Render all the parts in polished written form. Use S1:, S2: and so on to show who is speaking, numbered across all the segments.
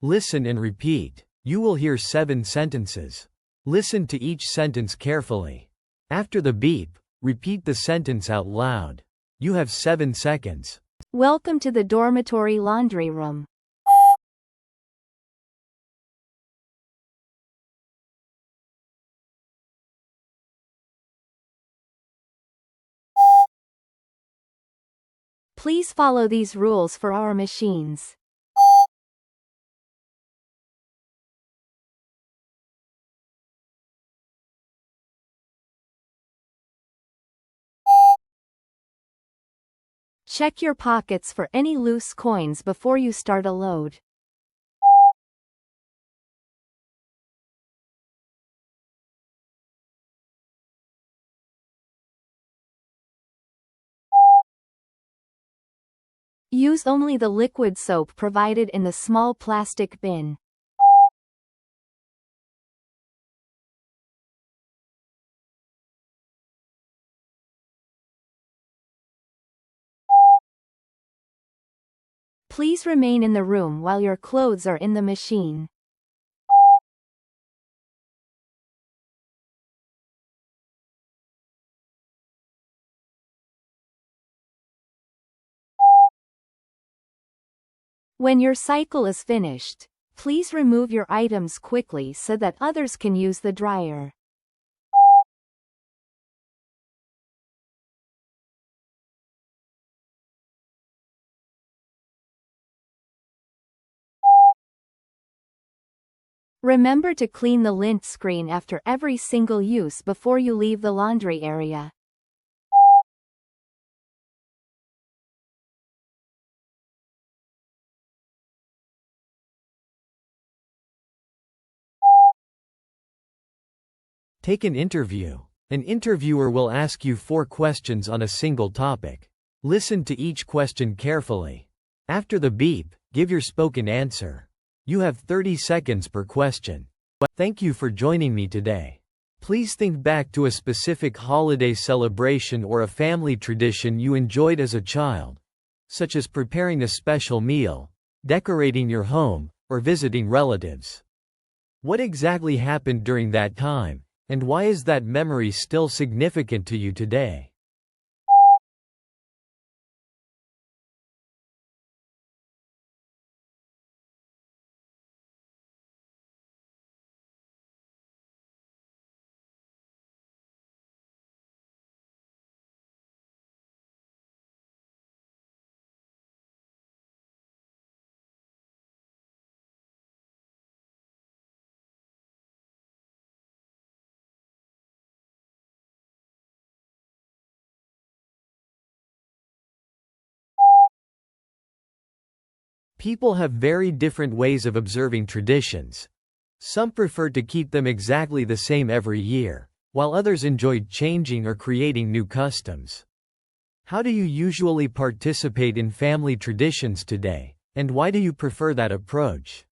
S1: Listen and repeat. You will hear 7 sentences. Listen to each sentence carefully. After the beep, repeat the sentence out loud. You have 7 seconds.
S2: Welcome to the dormitory laundry room. Please follow these rules for our machines. Check your pockets for any loose coins before you start a load. Use only the liquid soap provided in the small plastic bin. Please remain in the room while your clothes are in the machine. When your cycle is finished, please remove your items quickly so that others can use the dryer. Remember to clean the lint screen after every single use before you leave the laundry area.
S1: Take an interview. An interviewer will ask you 4 questions on a single topic. Listen to each question carefully. After the beep, give your spoken answer. You have 30 seconds per question. Thank you for joining me today. Please think back to a specific holiday celebration or a family tradition you enjoyed as a child, such as preparing a special meal, decorating your home, or visiting relatives. What exactly happened during that time, and why is that memory still significant to you today? People have very different ways of observing traditions. Some prefer to keep them exactly the same every year, while others enjoy changing or creating new customs. How do you usually participate in family traditions today, and why do you prefer that approach?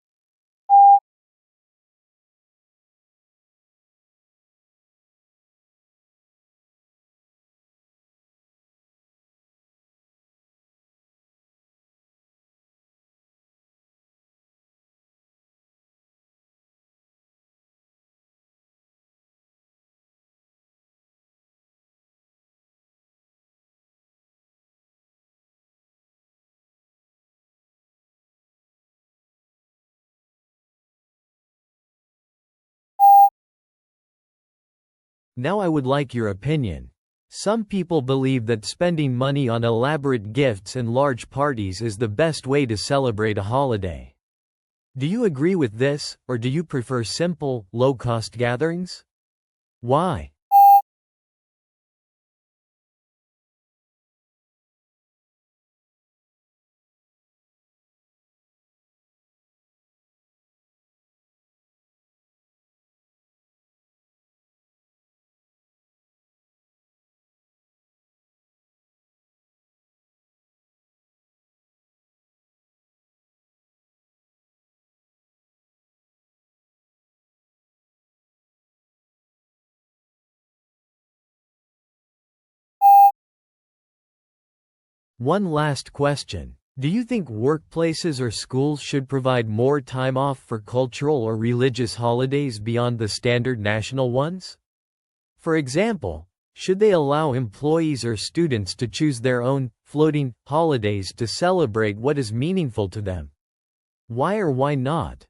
S1: Now I would like your opinion. Some people believe that spending money on elaborate gifts and large parties is the best way to celebrate a holiday. Do you agree with this, or do you prefer simple, low-cost gatherings? Why? One last question. Do you think workplaces or schools should provide more time off for cultural or religious holidays beyond the standard national ones? For example, should they allow employees or students to choose their own floating holidays to celebrate what is meaningful to them? Why or why not?